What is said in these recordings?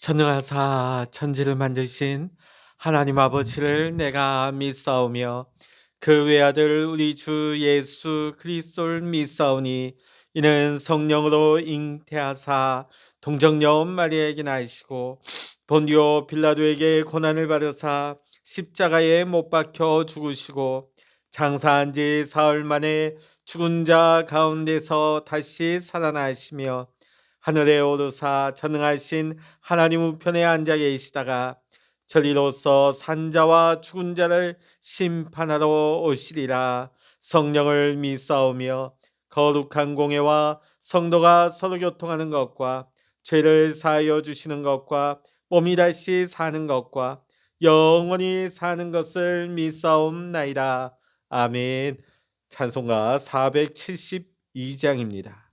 전능하사 천지를 만드신 하나님 아버지를 내가 믿사오며 그 외아들 우리 주 예수 그리스도를 믿사오니 이는 성령으로 잉태하사 동정녀 마리아에게 나시고 본디오 빌라도에게 고난을 받으사 십자가에 못 박혀 죽으시고 장사한 지 사흘 만에 죽은 자 가운데서 다시 살아나시며 하늘에 오르사 전능하신 하나님 우편에 앉아 계시다가 저리로서 산자와 죽은 자를 심판하러 오시리라. 성령을 믿사오며 거룩한 공예와 성도가 서로 교통하는 것과 죄를 사하여 주시는 것과 몸이 다시 사는 것과 영원히 사는 것을 믿사옵나이다. 아멘. 찬송가 472장입니다.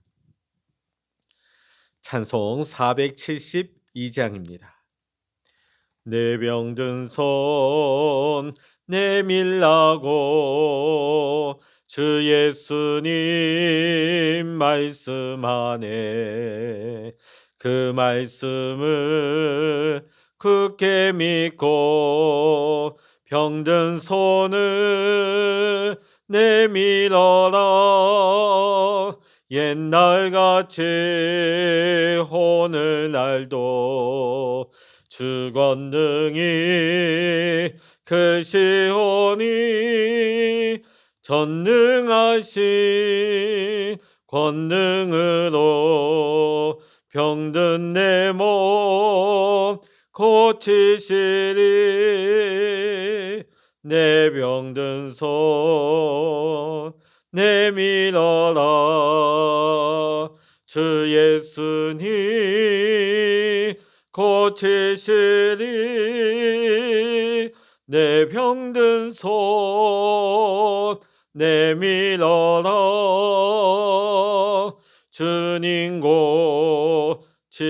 찬송 472장입니다. 내 병든 손 내밀라고 주 예수님 말씀하네. 그 말씀을 굳게 믿고 병든 손을 내밀어라. 옛날같이 오늘날도 주 권능이 크시오니 전능하신 권능으로 병든 내 몸 고치시리. 내 병든 손 내밀어라. 주 예수님 고치시리. 내 병든 손 내밀어라. 주님 고치시리라.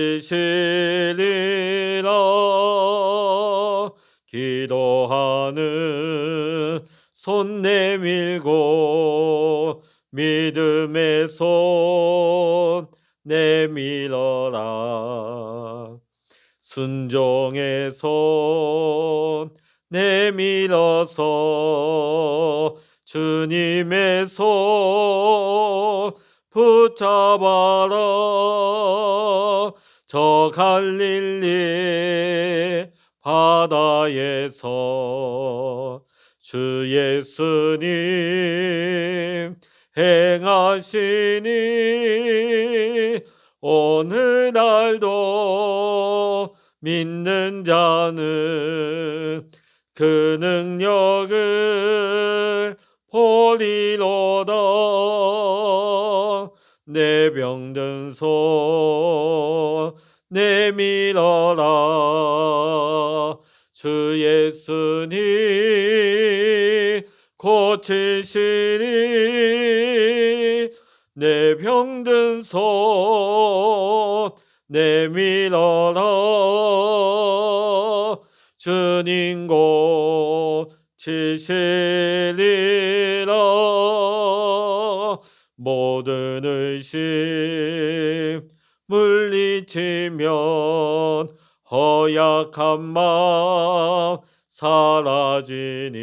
기도하는 손 내밀고 믿음의 손 내밀어라. 순종의 손 내밀어서 주님의 손 붙잡아라. 저 갈릴리 바다에서 주 예수님 행하시니 오늘날도 믿는 자는 그 능력을 보리로다. 내 병든 손 내밀어라. 주 예수님 고치시리. 내 병든 손 내밀어라. 주님 고치시리라. 모든 의심 물리치면 허약한 마음 사라지니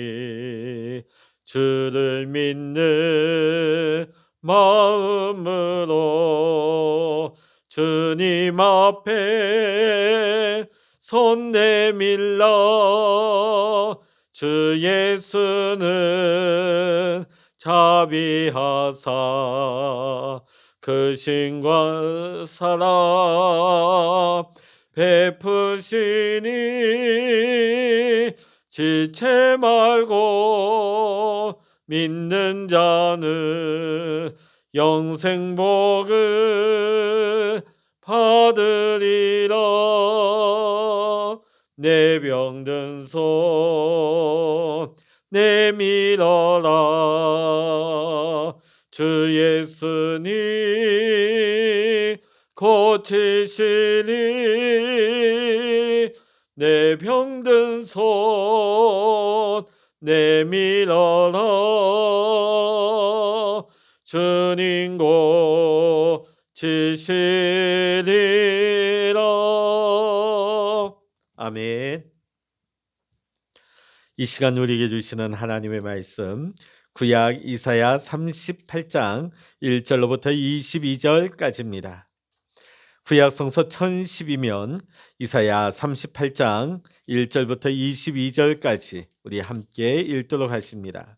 주를 믿는 마음으로 주님 앞에 손 내밀라. 주 예수는 자비하사 그 신과 사랑 베푸시니 지체 말고 믿는 자는 영생복을 받으리라. 내 병든 손 내밀어라. 주 예수님 고치시리. 내 병든 손 내밀어라. 주님 고치시리라. 아멘. 이 시간 우리에게 주시는 하나님의 말씀 구약 이사야 38장 1절로부터 22절까지입니다. 구약 성서 1012면 이사야 38장 1절부터 22절까지 우리 함께 읽도록 하십니다.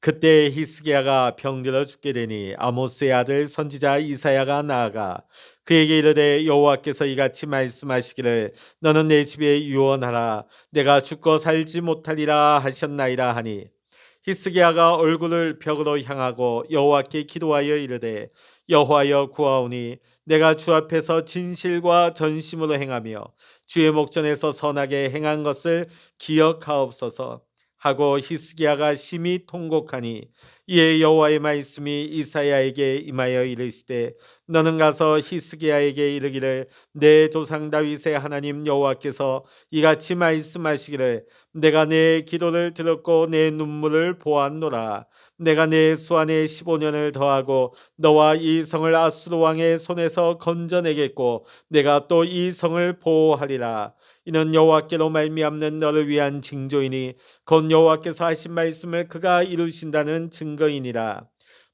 그때 히스기야가 병들어 죽게 되니 아모스의 아들 선지자 이사야가 나아가 그에게 이르되 여호와께서 이같이 말씀하시기를 너는 내 집에 유언하라 내가 죽고 살지 못하리라 하셨나이다 하니 히스기야가 얼굴을 벽으로 향하고 여호와께 기도하여 이르되 여호와여 구하오니 내가 주 앞에서 진실과 전심으로 행하며 주의 목전에서 선하게 행한 것을 기억하옵소서 하고 히스기야가 심히 통곡하니 이에 여호와의 말씀이 이사야에게 임하여 이르시되 너는 가서 히스기야에게 이르기를 내 조상 다윗의 하나님 여호와께서 이같이 말씀하시기를 내가 내 기도를 들었고 내 눈물을 보았노라. 내가 내 수완에 15년을 더하고 너와 이 성을 아수르 왕의 손에서 건져내겠고 내가 또 이 성을 보호하리라. 이는 여호와께로 말미암는 너를 위한 징조이니 곧 여호와께서 하신 말씀을 그가 이루신다는 증거이니라.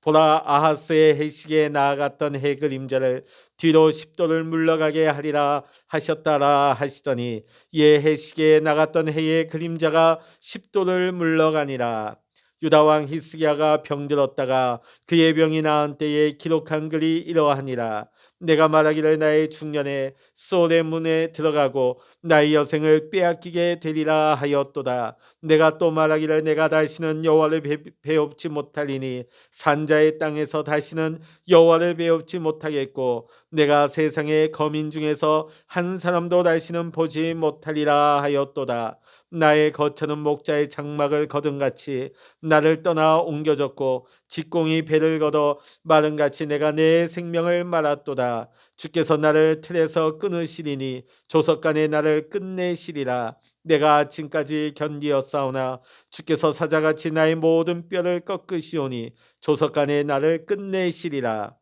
보라 아하스의 해시기에 나아갔던 해 그림자를 뒤로 10도를 물러가게 하리라 하셨다라 하시더니 이에 해시기에 나갔던 해의 그림자가 10도를 물러가니라. 유다왕 히스기야가 병들었다가 그의 병이 나은 때에 기록한 글이 이러하니라. 내가 말하기를 나의 중년에 소울의 문에 들어가고 나의 여생을 빼앗기게 되리라 하였도다. 내가 또 말하기를 내가 다시는 여호와를 배웁지 못하리니 산자의 땅에서 다시는 여호와를 배웁지 못하겠고 내가 세상의 거민 중에서 한 사람도 다시는 보지 못하리라 하였도다. 나의 거처는 목자의 장막을 거둔같이 나를 떠나 옮겨졌고 직공이 배를 걷어 마른같이 내가 내 생명을 말았도다. 주께서 나를 틀에서 끊으시리니 조석간에 나를 끝내시리라. 내가 아침까지 견디었사오나 주께서 사자같이 나의 모든 뼈를 꺾으시오니 조석간에 나를 끝내시리라.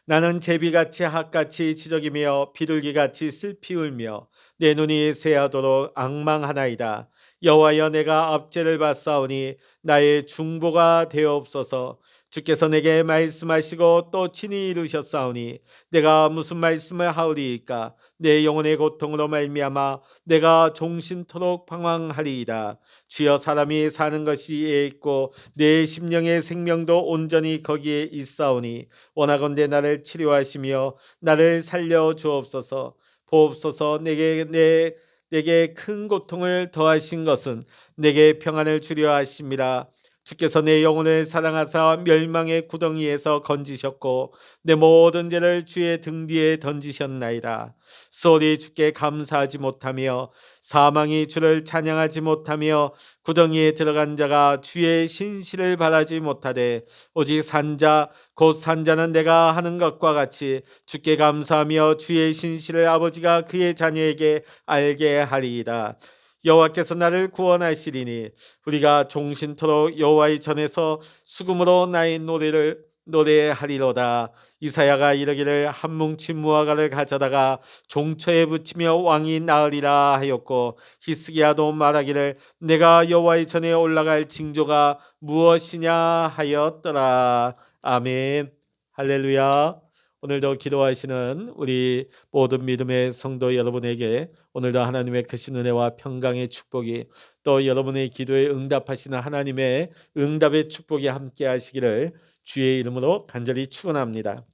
나는 제비같이 핫같이 지저귀며 비둘기같이 슬피 울며 내 눈이 쇠하도록 앙망하나이다. 여호와여 내가 압제를 받사오니 나의 중보가 되옵소서. 주께서 내게 말씀하시고 또 친히 이루셨사오니 내가 무슨 말씀을 하오리이까. 내 영혼의 고통으로 말미암아 내가 종신토록 방황하리이다. 주여 사람이 사는 것이 있고 내 심령의 생명도 온전히 거기에 있사오니 원하건대 나를 치료하시며 나를 살려 주옵소서. 보옵소서. 내게 큰 고통을 더하신 것은 내게 평안을 주려 하심이라. 주께서 내 영혼을 사랑하사 멸망의 구덩이에서 건지셨고 내 모든 죄를 주의 등 뒤에 던지셨나이다. 소리 주께 감사하지 못하며 사망이 주를 찬양하지 못하며 구덩이에 들어간 자가 주의 신실을 바라지 못하되 오직 산자 곧 산자는 내가 하는 것과 같이 주께 감사하며 주의 신실을 아버지가 그의 자녀에게 알게 하리이다. 여호와께서 나를 구원하시리니 우리가 종신토록 여호와의 전에서 수금으로 나의 노래를 노래하리로다. 이사야가 이르기를 한 뭉치 무화과를 가져다가 종처에 붙이며 왕이 나으리라 하였고 히스기야도 말하기를 내가 여호와의 전에 올라갈 징조가 무엇이냐 하였더라. 아멘. 할렐루야. 오늘도 기도하시는 우리 모든 믿음의 성도 여러분에게 오늘도 하나님의 크신 은혜와 평강의 축복이 또 여러분의 기도에 응답하시는 하나님의 응답의 축복이 함께 하시기를 주의 이름으로 간절히 축원합니다.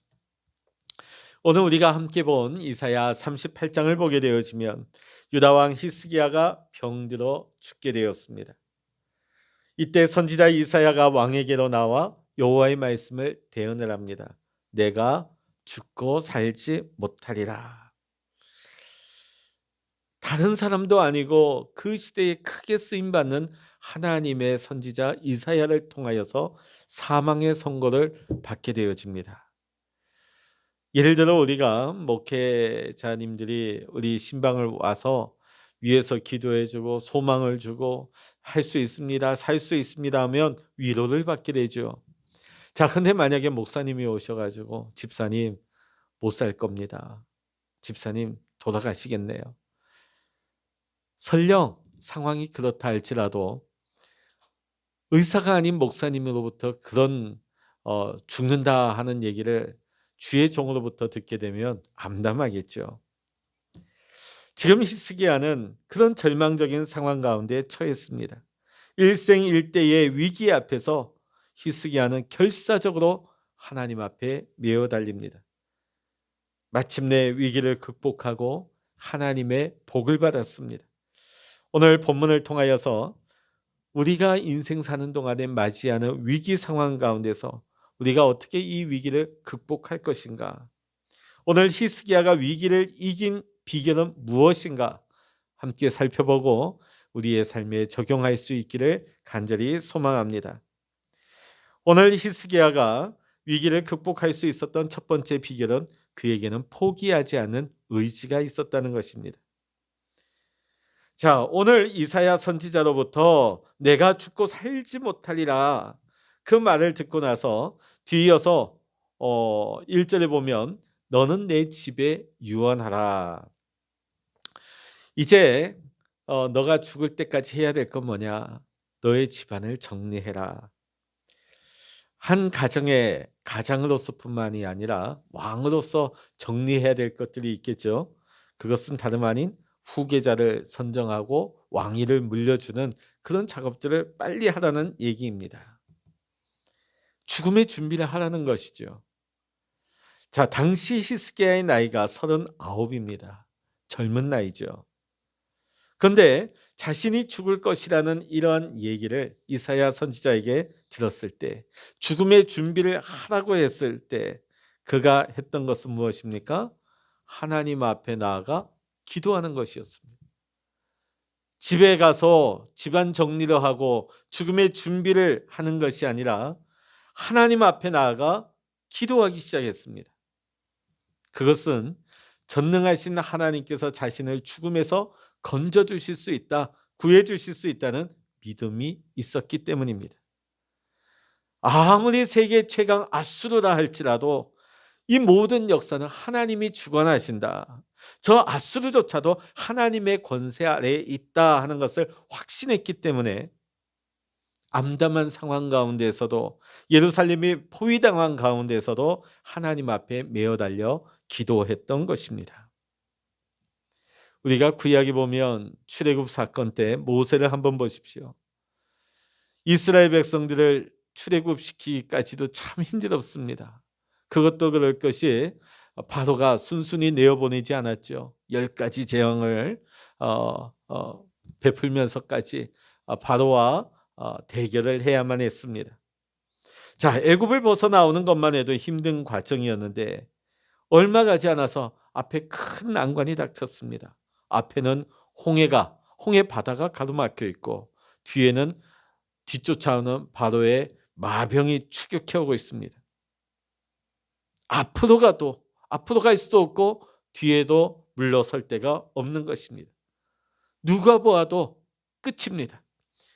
오늘 우리가 함께 본 이사야 38장을 보게 되어지면 유다왕 히스기야가 병들어 죽게 되었습니다. 이때 선지자 이사야가 왕에게로 나와 여호와의 말씀을 대언을 합니다. 내가 죽고 살지 못하리라. 다른 사람도 아니고 그 시대에 크게 쓰임받는 하나님의 선지자 이사야를 통하여서 사망의 선고를 받게 되어집니다. 예를 들어 우리가 목회자님들이 우리 신방을 와서 위에서 기도해주고 소망을 주고 할 수 있습니다, 살 수 있습니다 하면 위로를 받게 되죠. 자, 근데 만약에 목사님이 오셔가지고 집사님 못 살 겁니다. 집사님 돌아가시겠네요. 설령 상황이 그렇다 할지라도 의사가 아닌 목사님으로부터 그런 죽는다 하는 얘기를 주의 종으로부터 듣게 되면 암담하겠죠. 지금 히스기야는 그런 절망적인 상황 가운데 처했습니다. 일생일대의 위기 앞에서 히스기야는 결사적으로 하나님 앞에 메어 달립니다. 마침내 위기를 극복하고 하나님의 복을 받았습니다. 오늘 본문을 통하여서 우리가 인생 사는 동안에 맞이하는 위기 상황 가운데서 우리가 어떻게 이 위기를 극복할 것인가? 오늘 히스기야가 위기를 이긴 비결은 무엇인가? 함께 살펴보고 우리의 삶에 적용할 수 있기를 간절히 소망합니다. 오늘 히스기야가 위기를 극복할 수 있었던 첫 번째 비결은 그에게는 포기하지 않는 의지가 있었다는 것입니다. 자, 오늘 이사야 선지자로부터 내가 죽고 살지 못하리라 그 말을 듣고 나서 뒤이어서 1절에 보면 너는 내 집에 유언하라. 이제 너가 죽을 때까지 해야 될 건 뭐냐? 너의 집안을 정리해라. 한 가정의 가장으로서뿐만이 아니라 왕으로서 정리해야 될 것들이 있겠죠. 그것은 다름 아닌 후계자를 선정하고 왕위를 물려주는 그런 작업들을 빨리 하라는 얘기입니다. 죽음의 준비를 하라는 것이죠. 자, 당시 히스기야의 나이가 39입니다. 젊은 나이죠. 그런데 자신이 죽을 것이라는 이러한 얘기를 이사야 선지자에게 들었을 때, 죽음의 준비를 하라고 했을 때 그가 했던 것은 무엇입니까? 하나님 앞에 나아가 기도하는 것이었습니다. 집에 가서 집안 정리를 하고 죽음의 준비를 하는 것이 아니라 하나님 앞에 나아가 기도하기 시작했습니다. 그것은 전능하신 하나님께서 자신을 죽음에서 건져주실 수 있다, 구해주실 수 있다는 믿음이 있었기 때문입니다. 아무리 세계 최강 아수르라 할지라도 이 모든 역사는 하나님이 주관하신다, 저 아수르조차도 하나님의 권세 아래에 있다 하는 것을 확신했기 때문에 암담한 상황 가운데서도, 예루살렘이 포위당한 가운데서도 하나님 앞에 메어 달려 기도했던 것입니다. 우리가 구약에 보면 출애굽 사건 때 모세를 한번 보십시오. 이스라엘 백성들을 출애굽시키기까지도 참 힘들었습니다. 그것도 그럴 것이 바로가 순순히 내어보내지 않았죠. 10가지 재앙을 베풀면서까지 바로와 대결을 해야만 했습니다. 자, 애굽을 벗어나오는 것만 해도 힘든 과정이었는데 얼마 가지 않아서 앞에 큰 난관이 닥쳤습니다. 앞에는 홍해 바다가 가로막혀 있고 뒤에는 뒤쫓아오는 바로의 마병이 추격해 오고 있습니다. 앞으로 갈 수도 없고 뒤에도 물러설 데가 없는 것입니다. 누가 보아도 끝입니다.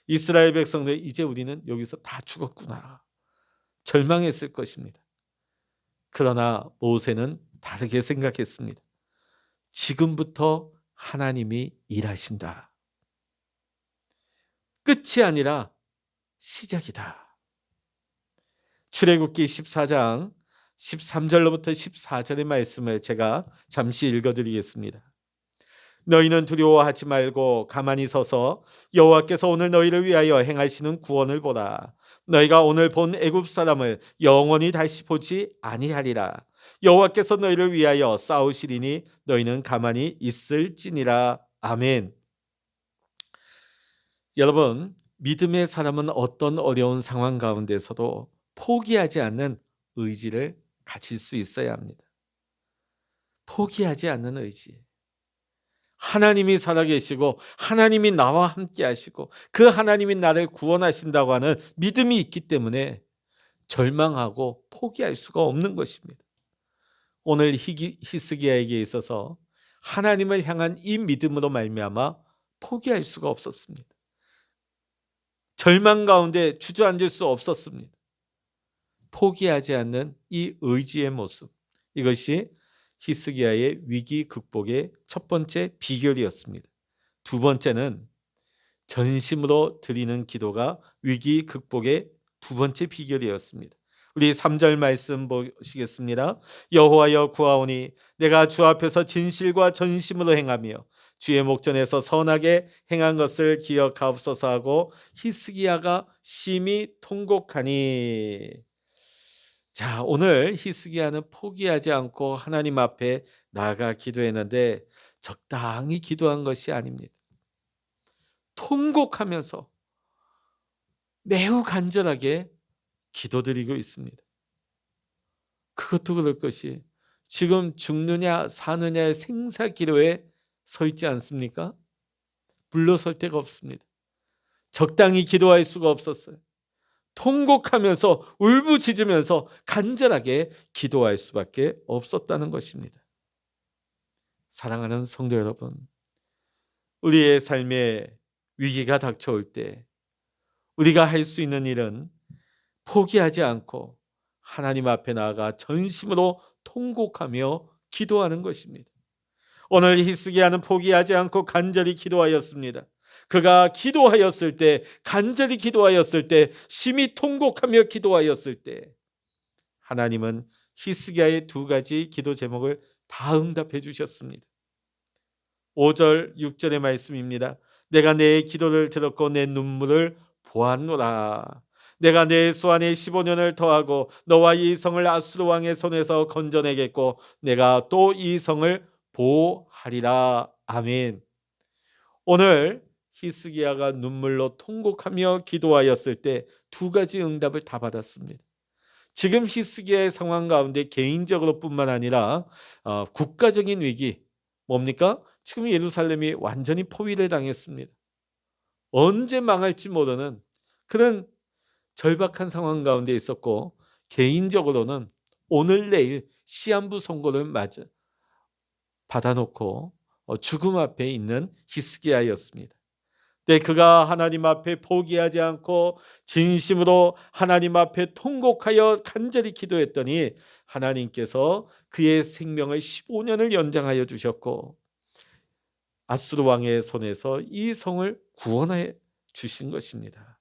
이스라엘 백성들, 이제 우리는 여기서 다 죽었구나, 절망했을 것입니다. 그러나 모세는 다르게 생각했습니다. 지금부터 하나님이 일하신다. 끝이 아니라 시작이다. 출애굽기 14장 13절로부터 14절의 말씀을 제가 잠시 읽어드리겠습니다. 너희는 두려워하지 말고 가만히 서서 여호와께서 오늘 너희를 위하여 행하시는 구원을 보라. 너희가 오늘 본 애굽 사람을 영원히 다시 보지 아니하리라. 여호와께서 너희를 위하여 싸우시리니 너희는 가만히 있을지니라. 아멘. 여러분, 믿음의 사람은 어떤 어려운 상황 가운데서도 포기하지 않는 의지를 가질 수 있어야 합니다. 포기하지 않는 의지. 하나님이 살아계시고 하나님이 나와 함께 하시고 그 하나님이 나를 구원하신다고 하는 믿음이 있기 때문에 절망하고 포기할 수가 없는 것입니다. 오늘 히스기야에게 있어서 하나님을 향한 이 믿음으로 말미암아 포기할 수가 없었습니다. 절망 가운데 주저앉을 수 없었습니다. 포기하지 않는 이 의지의 모습, 이것이 히스기야의 위기 극복의 첫 번째 비결이었습니다. 두 번째는 전심으로 드리는 기도가 위기 극복의 두 번째 비결이었습니다. 우리 3절 말씀 보시겠습니다. 여호와여 구하오니 내가 주 앞에서 진실과 전심으로 행하며 주의 목전에서 선하게 행한 것을 기억하옵소서 하고 히스기야가 심히 통곡하니. 자, 오늘 히스기야는 포기하지 않고 하나님 앞에 나아가 기도했는데 적당히 기도한 것이 아닙니다. 통곡하면서 매우 간절하게 기도드리고 있습니다. 그것도 그럴 것이 지금 죽느냐 사느냐의 생사기로에 서 있지 않습니까? 물러설 데가 없습니다. 적당히 기도할 수가 없었어요. 통곡하면서 울부짖으면서 간절하게 기도할 수밖에 없었다는 것입니다. 사랑하는 성도 여러분, 우리의 삶에 위기가 닥쳐올 때 우리가 할 수 있는 일은 포기하지 않고 하나님 앞에 나아가 전심으로 통곡하며 기도하는 것입니다. 오늘 히스기야는 포기하지 않고 간절히 기도하였습니다. 그가 기도하였을 때, 간절히 기도하였을 때, 심히 통곡하며 기도하였을 때 하나님은 히스기야의 두 가지 기도 제목을 다 응답해 주셨습니다. 5절 6절의 말씀입니다. 내가 내 기도를 들었고 내 눈물을 보았노라. 내가 내 수완에 15년을 더하고 너와 이 성을 아수르 왕의 손에서 건져내겠고 내가 또 이 성을 보호하리라. 아멘. 오늘 히스기야가 눈물로 통곡하며 기도하였을 때 두 가지 응답을 다 받았습니다. 지금 히스기야의 상황 가운데 개인적으로 뿐만 아니라 국가적인 위기 뭡니까? 지금 예루살렘이 완전히 포위를 당했습니다. 언제 망할지 모르는 그런 절박한 상황 가운데 있었고 개인적으로는 오늘 내일 시한부 선고를 받아놓고 죽음 앞에 있는 히스기야였습니다. 네, 그가 하나님 앞에 포기하지 않고 진심으로 하나님 앞에 통곡하여 간절히 기도했더니 하나님께서 그의 생명을 15년을 연장하여 주셨고 아수르 왕의 손에서 이 성을 구원해 주신 것입니다.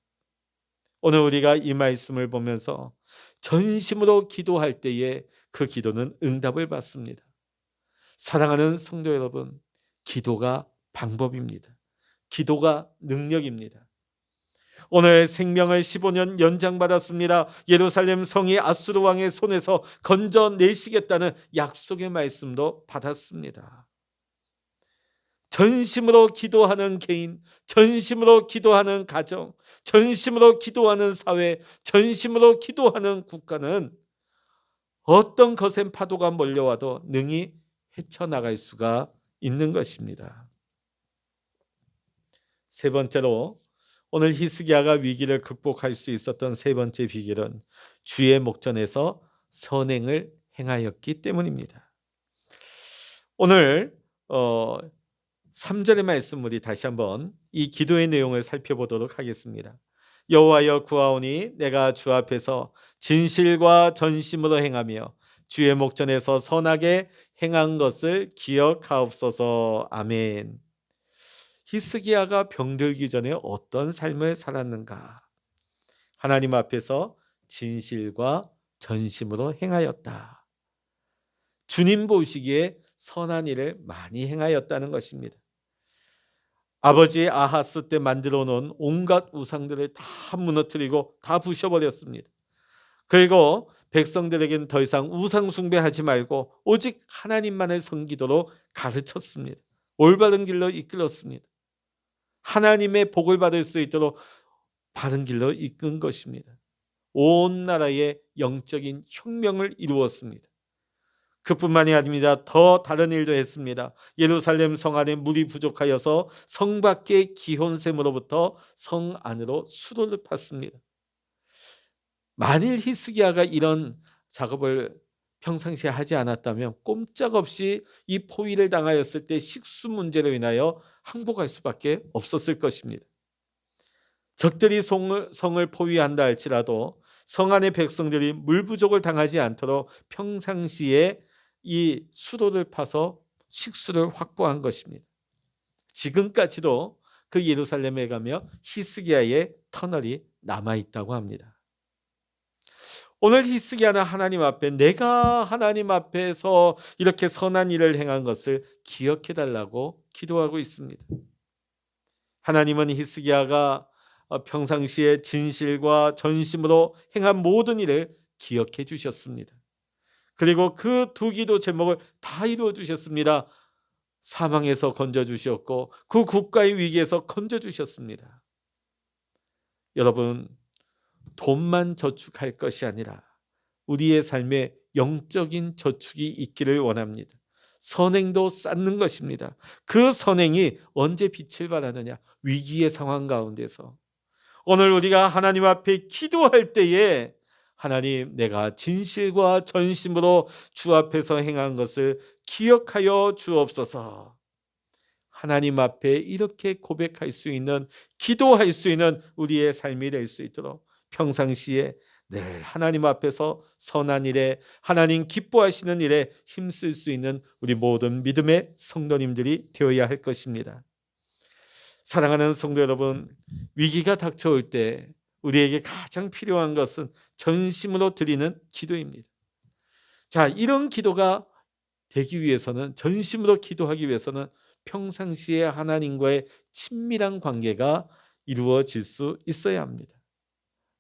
오늘 우리가 이 말씀을 보면서 전심으로 기도할 때에 그 기도는 응답을 받습니다. 사랑하는 성도 여러분, 기도가 방법입니다. 기도가 능력입니다. 오늘 생명을 15년 연장받았습니다. 예루살렘 성이 아수르 왕의 손에서 건져내시겠다는 약속의 말씀도 받았습니다. 전심으로 기도하는 개인, 전심으로 기도하는 가정, 전심으로 기도하는 사회, 전심으로 기도하는 국가는 어떤 거센 파도가 몰려와도 능히 헤쳐나갈 수가 있는 것입니다. 세 번째로 오늘 히스기야가 위기를 극복할 수 있었던 세 번째 비결은 주의 목전에서 선행을 행하였기 때문입니다. 오늘 3절의 말씀 우리 다시 한번 이 기도의 내용을 살펴보도록 하겠습니다. 여호와여 구하오니 내가 주 앞에서 진실과 전심으로 행하며 주의 목전에서 선하게 행한 것을 기억하옵소서. 아멘. 히스기야가 병들기 전에 어떤 삶을 살았는가? 하나님 앞에서 진실과 전심으로 행하였다. 주님 보시기에 선한 일을 많이 행하였다는 것입니다. 아버지 아하스 때 만들어 놓은 온갖 우상들을 다 무너뜨리고 다 부셔버렸습니다. 그리고 백성들에게는 더 이상 우상 숭배하지 말고 오직 하나님만을 섬기도록 가르쳤습니다. 올바른 길로 이끌었습니다. 하나님의 복을 받을 수 있도록 바른 길로 이끈 것입니다. 온 나라에 영적인 혁명을 이루었습니다. 그뿐만이 아닙니다. 더 다른 일도 했습니다. 예루살렘 성 안에 물이 부족하여서 성 밖의 기혼샘으로부터 성 안으로 수로를 팠습니다. 만일 히스기야가 이런 작업을 평상시에 하지 않았다면 꼼짝없이 이 포위를 당하였을 때 식수 문제로 인하여 항복할 수밖에 없었을 것입니다. 적들이 성을 포위한다 할지라도 성 안의 백성들이 물 부족을 당하지 않도록 평상시에 이 수로를 파서 식수를 확보한 것입니다. 지금까지도 그 예루살렘에 가면 히스기야의 터널이 남아 있다고 합니다. 오늘 히스기야는 하나님 앞에 내가 하나님 앞에서 이렇게 선한 일을 행한 것을 기억해 달라고 기도하고 있습니다. 하나님은 히스기야가 평상시에 진실과 전심으로 행한 모든 일을 기억해 주셨습니다. 그리고 그 두 기도 제목을 다 이루어 주셨습니다. 사망에서 건져 주셨고 그 국가의 위기에서 건져 주셨습니다. 여러분, 돈만 저축할 것이 아니라 우리의 삶에 영적인 저축이 있기를 원합니다. 선행도 쌓는 것입니다. 그 선행이 언제 빛을 발하느냐? 위기의 상황 가운데서. 오늘 우리가 하나님 앞에 기도할 때에 하나님, 내가 진실과 전심으로 주 앞에서 행한 것을 기억하여 주옵소서. 하나님 앞에 이렇게 고백할 수 있는, 기도할 수 있는 우리의 삶이 될 수 있도록 평상시에 늘 하나님 앞에서 선한 일에, 하나님 기뻐하시는 일에 힘쓸 수 있는 우리 모든 믿음의 성도님들이 되어야 할 것입니다. 사랑하는 성도 여러분, 위기가 닥쳐올 때 우리에게 가장 필요한 것은 전심으로 드리는 기도입니다. 자, 이런 기도가 되기 위해서는, 전심으로 기도하기 위해서는 평상시에 하나님과의 친밀한 관계가 이루어질 수 있어야 합니다.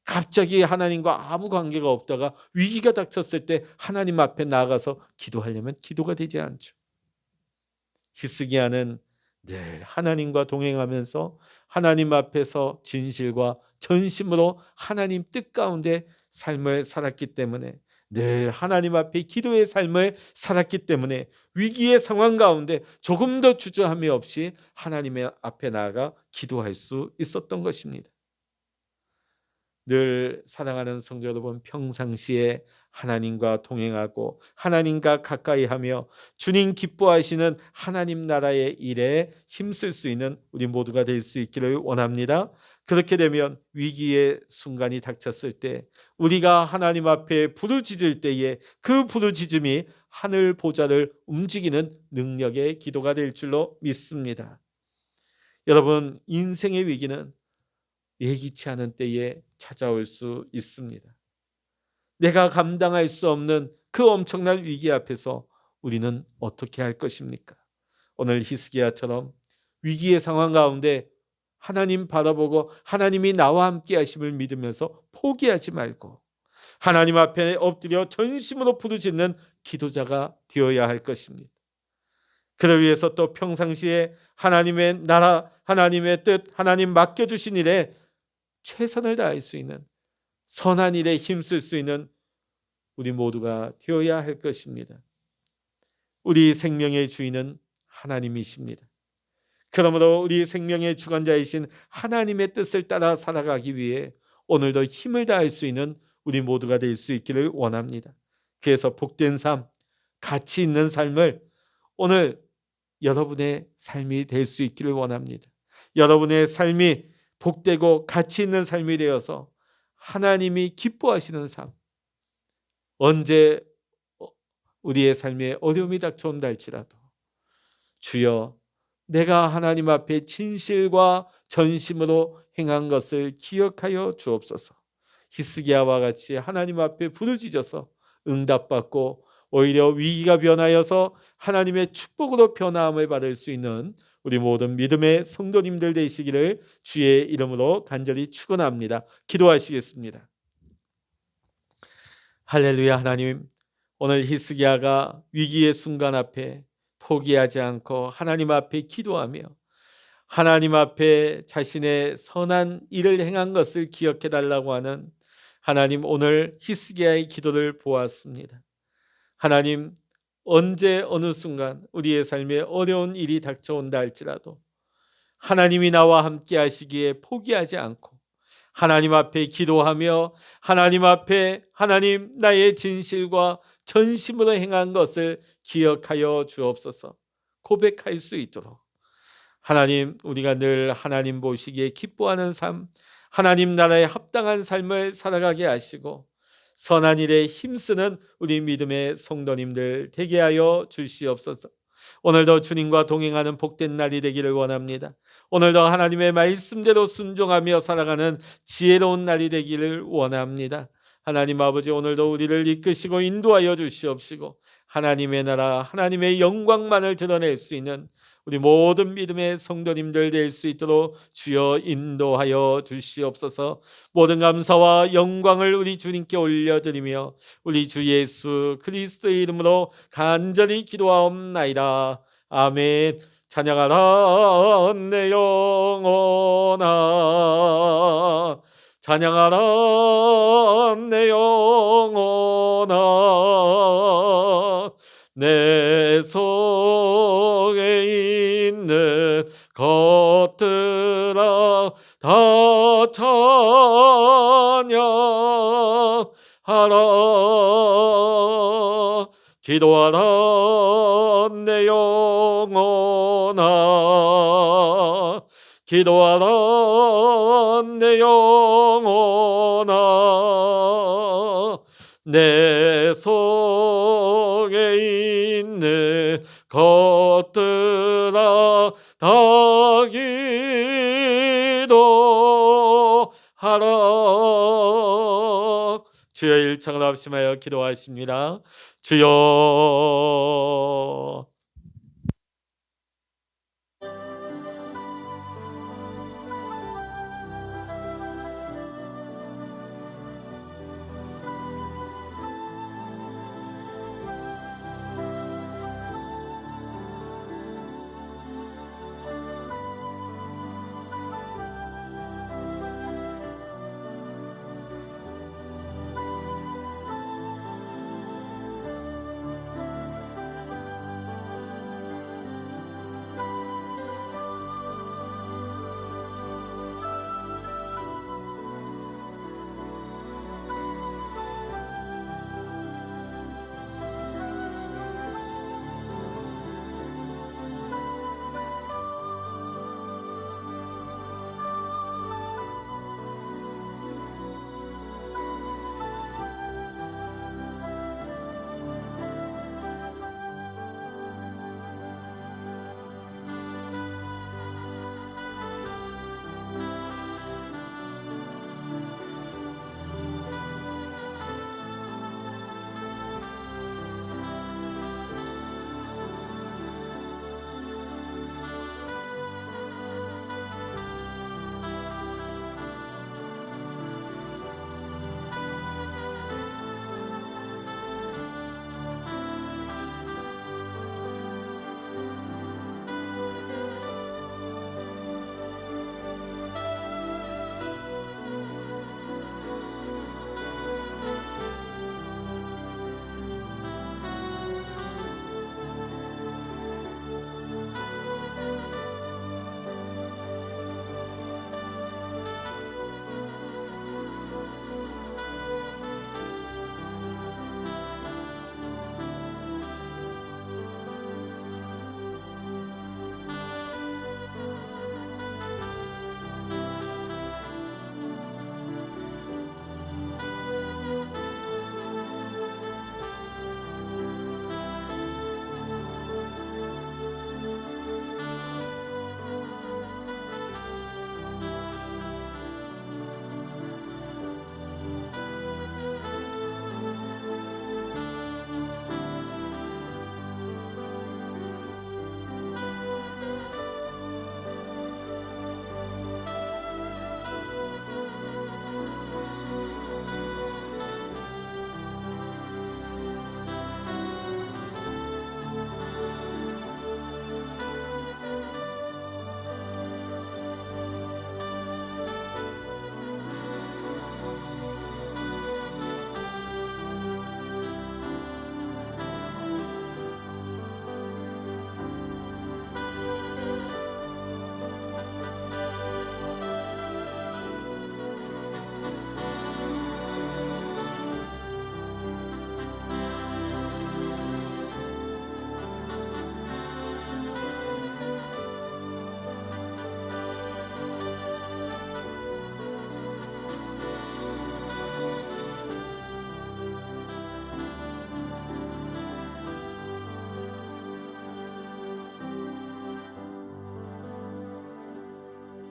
갑자기 하나님과 아무 관계가 없다가 위기가 닥쳤을 때 하나님 앞에 나아가서 기도하려면 기도가 되지 않죠. 히스기야는 늘 하나님과 동행하면서 하나님 앞에서 진실과 전심으로 하나님 뜻 가운데 삶을 살았기 때문에, 늘 하나님 앞에 기도의 삶을 살았기 때문에 위기의 상황 가운데 조금 더 주저함이 없이 하나님의 앞에 나아가 기도할 수 있었던 것입니다. 늘 사랑하는 성도 여러분, 평상시에 하나님과 동행하고 하나님과 가까이하며 주님 기뻐하시는 하나님 나라의 일에 힘쓸 수 있는 우리 모두가 될 수 있기를 원합니다. 그렇게 되면 위기의 순간이 닥쳤을 때, 우리가 하나님 앞에 부르짖을 때에 그 부르짖음이 하늘 보좌를 움직이는 능력의 기도가 될 줄로 믿습니다. 여러분, 인생의 위기는 예기치 않은 때에 찾아올 수 있습니다. 내가 감당할 수 없는 그 엄청난 위기 앞에서 우리는 어떻게 할 것입니까? 오늘 히스기야처럼 위기의 상황 가운데 하나님 바라보고 하나님이 나와 함께 하심을 믿으면서 포기하지 말고 하나님 앞에 엎드려 전심으로 부르짖는 기도자가 되어야 할 것입니다. 그를 위해서 또 평상시에 하나님의 나라, 하나님의 뜻, 하나님 맡겨주신 일에 최선을 다할 수 있는, 선한 일에 힘쓸 수 있는 우리 모두가 되어야 할 것입니다. 우리 생명의 주인은 하나님이십니다. 그러므로 우리 생명의 주관자이신 하나님의 뜻을 따라 살아가기 위해 오늘도 힘을 다할 수 있는 우리 모두가 될 수 있기를 원합니다. 그래서 복된 삶, 가치 있는 삶을 오늘 여러분의 삶이 될 수 있기를 원합니다. 여러분의 삶이 복되고 가치 있는 삶이 되어서 하나님이 기뻐하시는 삶, 언제 우리의 삶에 어려움이 닥쳐온다 할지라도 주여, 내가 하나님 앞에 진실과 전심으로 행한 것을 기억하여 주옵소서. 히스기야와 같이 하나님 앞에 부르짖어서 응답받고 오히려 위기가 변하여서 하나님의 축복으로 변화함을 받을 수 있는 우리 모든 믿음의 성도님들 되시기를 주의 이름으로 간절히 축원합니다. 기도하시겠습니다. 할렐루야. 하나님, 오늘 히스기야가 위기의 순간 앞에 포기하지 않고 하나님 앞에 기도하며 하나님 앞에 자신의 선한 일을 행한 것을 기억해 달라고 하는 하나님, 오늘 히스기야의 기도를 보았습니다. 하나님, 언제 어느 순간 우리의 삶에 어려운 일이 닥쳐온다 할지라도 하나님이 나와 함께 하시기에 포기하지 않고 하나님 앞에 기도하며 하나님 앞에 하나님, 나의 진실과 전심으로 행한 것을 기억하여 주옵소서 고백할 수 있도록 하나님, 우리가 늘 하나님 보시기에 기뻐하는 삶, 하나님 나라에 합당한 삶을 살아가게 하시고 선한 일에 힘쓰는 우리 믿음의 성도님들 되게 하여 주시옵소서. 오늘도 주님과 동행하는 복된 날이 되기를 원합니다. 오늘도 하나님의 말씀대로 순종하며 살아가는 지혜로운 날이 되기를 원합니다. 하나님 아버지, 오늘도 우리를 이끄시고 인도하여 주시옵시고 하나님의 나라, 하나님의 영광만을 드러낼 수 있는 우리 모든 믿음의 성도님들 될 수 있도록 주여 인도하여 주시옵소서. 모든 감사와 영광을 우리 주님께 올려드리며 우리 주 예수 그리스도의 이름으로 간절히 기도하옵나이다. 아멘. 찬양하라 내 영혼아, 찬양하라 내 영혼아, 내 속에 있는 것들아 다 찬양하라. 기도하라 내 영혼아, 기도하라 내 영혼아, 내 속에 있는 것들아 다 기도하라. 주여 일창을 합심하여 기도하십니다. 주여